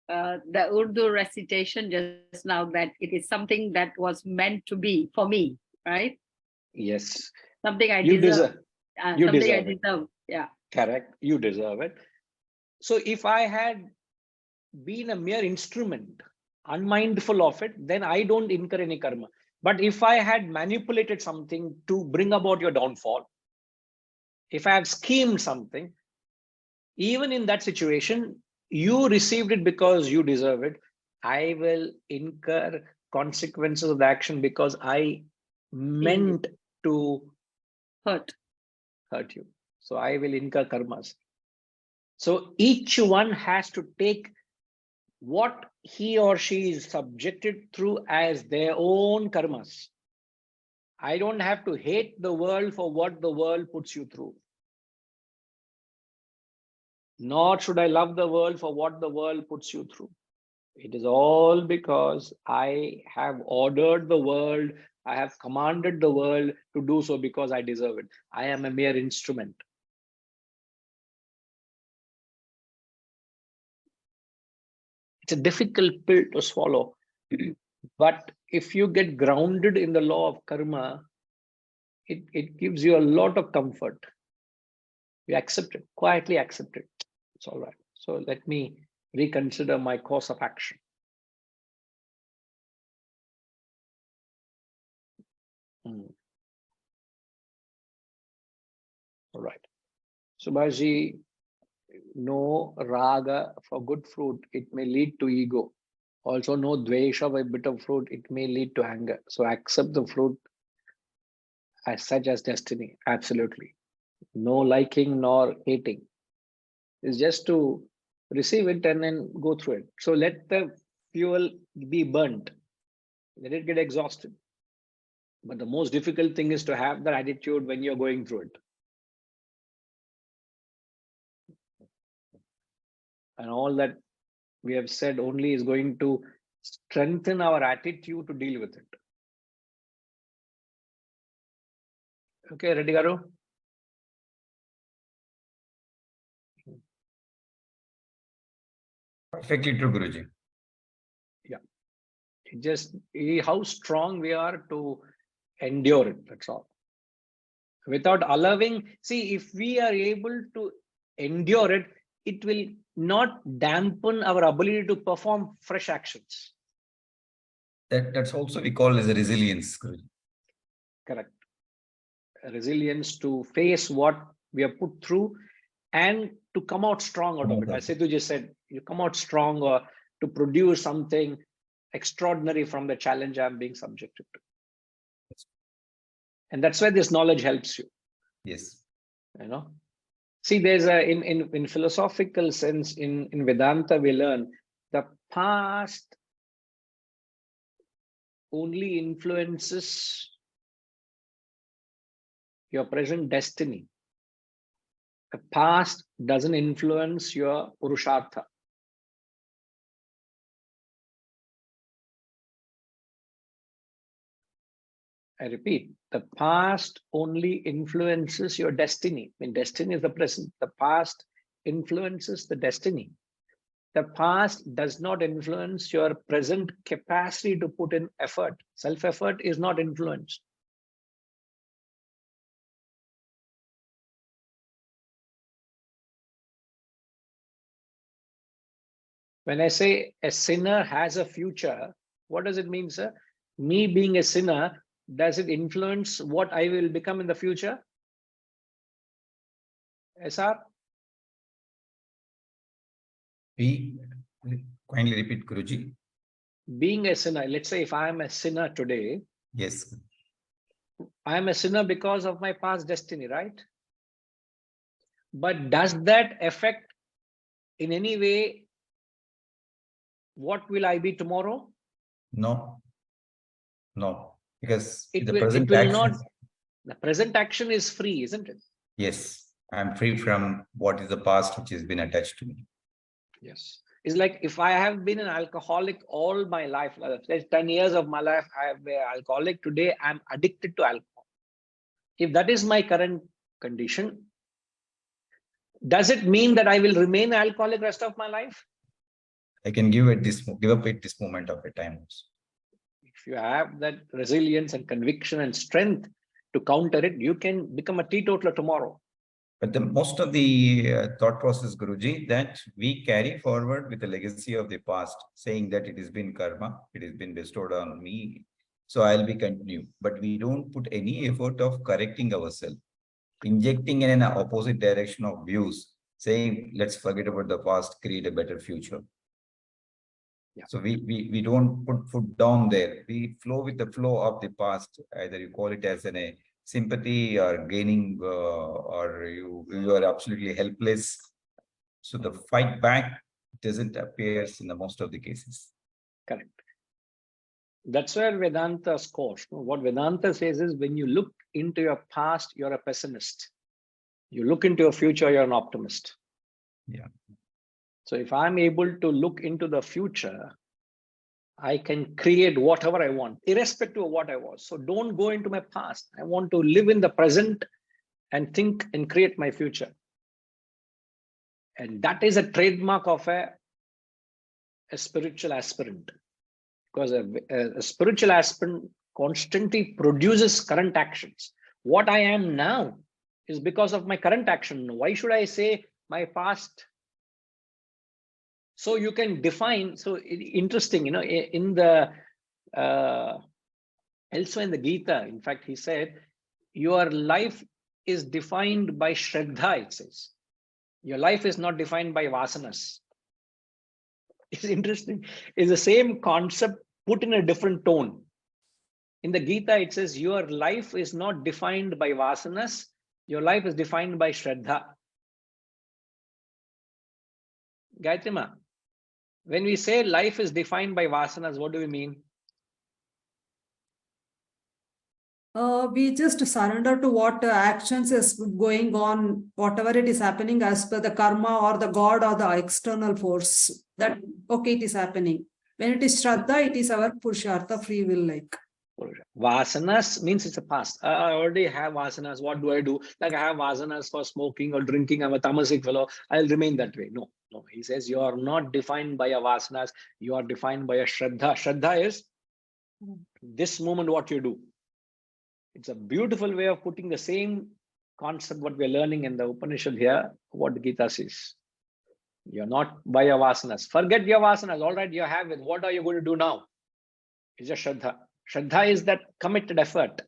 the Urdu recitation just now, that it is something that was meant to be for me, right? Yes. Something I You deserve. you Something deserve I it. deserve. Yeah. Correct. You deserve it. So if I had been a mere instrument, unmindful of it, then I don't incur any karma. But if I had manipulated something to bring about your downfall, if I have schemed something, even in that situation, you received it because you deserve it. I will incur consequences of the action because I meant to Hurt. hurt you. So I will incur karmas. So each one has to take what he or she is subjected through as their own karmas. I don't have to hate the world for what the world puts you through. Nor should I love the world for what the world puts you through. It is all because I have ordered the world, I have commanded the world to do so because I deserve it. I am a mere instrument. It's a difficult pill to swallow. But if you get grounded in the law of karma, it gives you a lot of comfort. You accept it, quietly accept it. It's all right. So let me reconsider my course of action. All right. Subhashi, no raga for good fruit, it may lead to ego. Also, no dvesha for bitter fruit, it may lead to anger. So accept the fruit as such as destiny. Absolutely. No liking nor hating. It's just to receive it and then go through it. So let the fuel be burnt. Let it get exhausted. But the most difficult thing is to have that attitude when you're going through it. And all that we have said only is going to strengthen our attitude to deal with it. Okay, Reddy Garu? Perfectly true, Guruji. Just how strong we are to endure it, that's all. Without allowing, see, if we are able to endure it, it will not dampen our ability to perform fresh actions. That's also we call as a resilience, Guruji. Correct. Resilience to face what we are put through and to come out strong out of it. As Setu just said, you come out strong or to produce something extraordinary from the challenge I'm being subjected to. And that's where this knowledge helps you. Yes. You know, see, there's a in philosophical sense, in Vedanta, we learn the past only influences your present destiny. The past doesn't influence your purushartha. I repeat, the past only influences your destiny. I mean, destiny is the present. The past influences the destiny. The past does not influence your present capacity to put in effort. Self-effort is not influenced. When I say a sinner has a future, what does it mean, sir? Me being a sinner, does it influence what I will become in the future? SR? Kindly repeat, Guruji. Being a sinner, let's say if I am a sinner today, Yes. I am a sinner because of my past destiny, right? But does that affect in any way what will I be tomorrow? No. No. Because It the will present not. action. The present action is free, isn't it? Yes. I'm free from what is the past which has been attached to me. Yes. It's like if I have been an alcoholic all my life, like 10 years of my life, I have been alcoholic. Today, I'm addicted to alcohol. If that is my current condition, does it mean that I will remain alcoholic rest of my life? I can give up at this moment of a time. If you have that resilience and conviction and strength to counter it, you can become a teetotaler tomorrow. But the most of the thought process, Guruji, that we carry forward with the legacy of the past, saying that it has been karma, it has been bestowed on me, so I'll be continue. But we don't put any effort of correcting ourselves, injecting in an opposite direction of views, saying let's forget about the past, create a better future. Yeah. So we don't put foot down there. We flow with the flow of the past. Either you call it as a sympathy or gaining, or you are absolutely helpless. So the fight back doesn't appear in the most of the cases. Correct. That's where Vedanta scores. What Vedanta says is when you look into your past, you're a pessimist. You look into your future, you're an optimist. Yeah. So if I'm able to look into the future, I can create whatever I want, irrespective of what I was. So don't go into my past. I want to live in the present and think and create my future. And that is a trademark of a spiritual aspirant. Because a spiritual aspirant constantly produces current actions. What I am now is because of my current action. Why should I say my past? So you can define, so interesting, in the elsewhere in the Gita, in fact, he said, your life is defined by Shraddha, it says. Your life is not defined by vasanas. It's interesting. It's the same concept put in a different tone. In the Gita, it says, your life is not defined by vasanas. Your life is defined by Shraddha. Gayatri Ma, when we say life is defined by vasanas, what do we mean? We just surrender to what actions is going on, whatever it is happening as per the karma or the god or the external force. That okay, it is happening. When it is Shraddha, it is our Purushartha, free will like. Vasanas means it's a past. I already have vasanas. What do I do? Like I have vasanas for smoking or drinking. I'm a tamasic fellow. I'll remain that way. No. He says you are not defined by a vasanas. You are defined by a Shraddha. Shraddha is this moment what you do. It's a beautiful way of putting the same concept what we're learning in the Upanishad here, what Gita says. You're not by your vasanas. Forget your vasanas. All right, you have it. What are you going to do now? It's a Shraddha. Shraddha is that committed effort.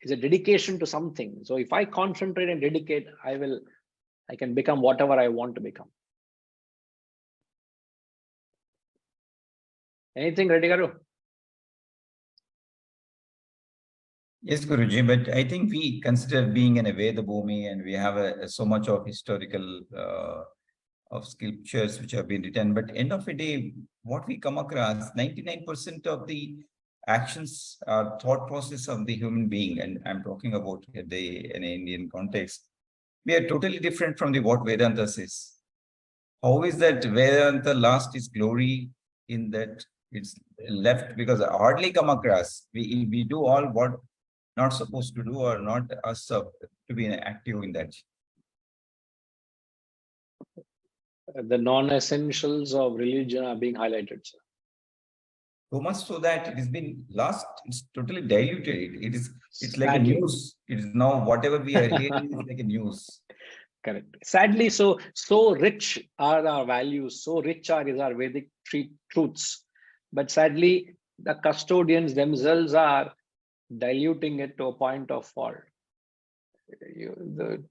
It's a dedication to something. So if I concentrate and dedicate, I can become whatever I want to become. Anything, Reddy Garu? Yes, Guruji, but I think we consider being in a Veda Bhumi and we have so much of historical of scriptures which have been written. But end of the day, what we come across, 99% of the actions are thought process of the human being. And I'm talking about in an Indian context. We are totally different from what Vedanta says. How is that Vedanta lost its glory in that it's left? Because I hardly come across. We do all what not supposed to do or not us to be active in that. The non-essentials of religion are being highlighted, sir. So much so that it has been lost, it's totally diluted. It's like a Sadly. news. It is now whatever we are hearing is like a news. Correct. Sadly, so rich are our values, so rich is our Vedic truths. But sadly, the custodians themselves are diluting it to a point of fault.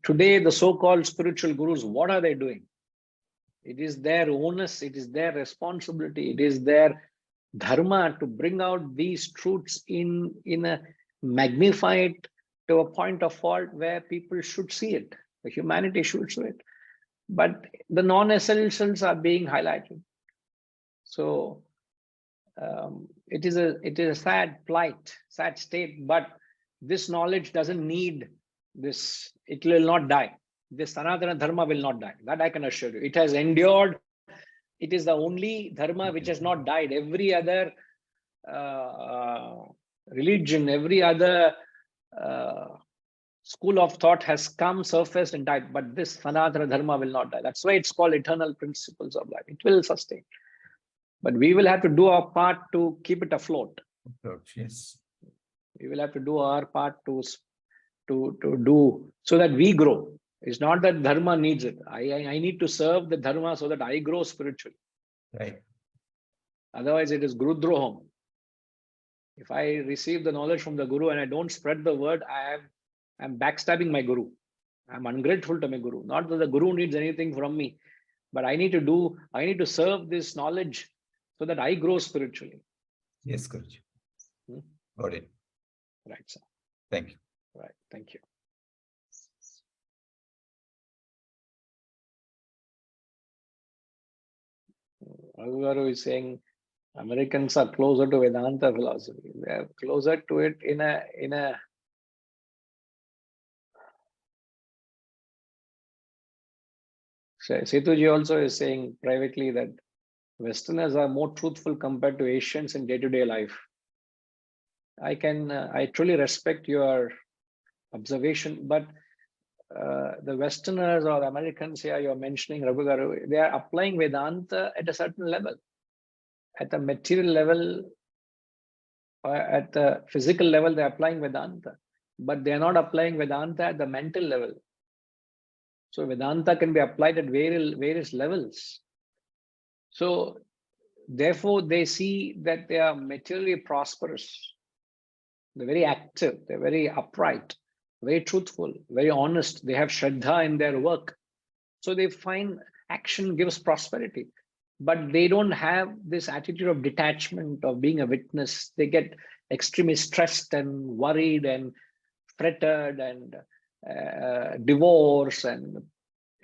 Today, the so-called spiritual gurus, what are they doing? It is their onus, it is their responsibility, it is their dharma to bring out these truths in a magnified to a point of fault where people should see it. The humanity should see it. But the non-essentials are being highlighted. So it is a sad plight, sad state, but this knowledge doesn't need this, it will not die. This Sanatana Dharma will not die. That I can assure you. It has endured. It is the only Dharma which has not died. Every other religion, every other school of thought has come, surfaced and died. But this Sanatana Dharma will not die. That's why it's called eternal principles of life. It will sustain. But we will have to do our part to keep it afloat. Yes. We will have to do our part to do so that we grow. It's not that Dharma needs it. I need to serve the Dharma so that I grow spiritually. Right. Otherwise, it is Gurudroham. If I receive the knowledge from the Guru and I don't spread the word, I'm backstabbing my Guru. I'm ungrateful to my Guru. Not that the Guru needs anything from me, but I need to serve this knowledge so that I grow spiritually. Yes, Guruji. Got it. Right, sir. Thank you. Right. Thank you. Raghugaru is saying Americans are closer to Vedanta philosophy. They are closer to it in a Setuji also is saying privately that Westerners are more truthful compared to Asians in day-to-day life. I truly respect your observation, but the Westerners or the Americans here you're mentioning, Raghugaru, they are applying Vedanta at a certain level. At the material level, or at the physical level, they're applying Vedanta, but they're not applying Vedanta at the mental level. So Vedanta can be applied at various levels. So therefore, they see that they are materially prosperous. They're very active, they're very upright, very truthful, very honest. They have Shraddha in their work. So they find action gives prosperity. But they don't have this attitude of detachment, of being a witness. They get extremely stressed and worried and fretted and divorce, and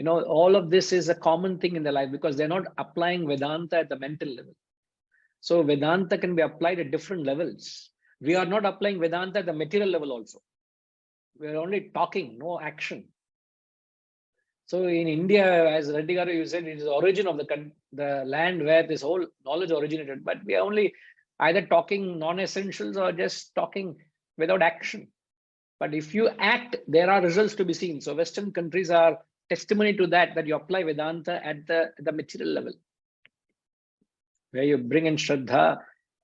all of this is a common thing in their life because they're not applying Vedanta at the mental level. So Vedanta can be applied at different levels. We are not applying Vedanta at the material level also. We are only talking, no action. So in India, as Reddy Garu, you said, it is the origin of the land where this whole knowledge originated. But we are only either talking non-essentials or just talking without action. But if you act, there are results to be seen. So Western countries are testimony to that you apply Vedanta at the material level, where you bring in Shraddha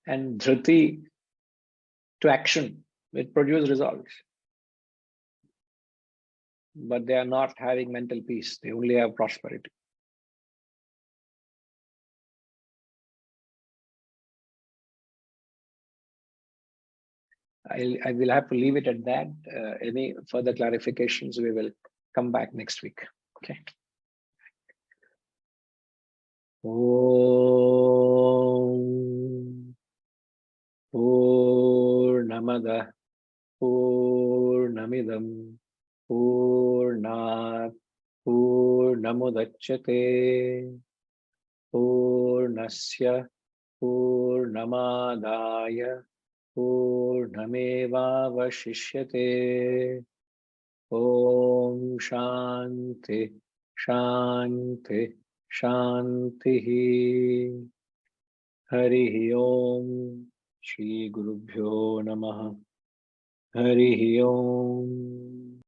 and Dhriti to action. It produces results. But they are not having mental peace. They only have prosperity. I will have to leave it at that. Any further clarifications, we will come back next week. Okay. Om Purnamada Purnamidam Purnat Purnamudachyate Purnasya Purnamadaya Purnamevavashishyate. Om Shanti Shanti Shanti. Hari Om. Shri Gurubhyo Namaha. Hari Om.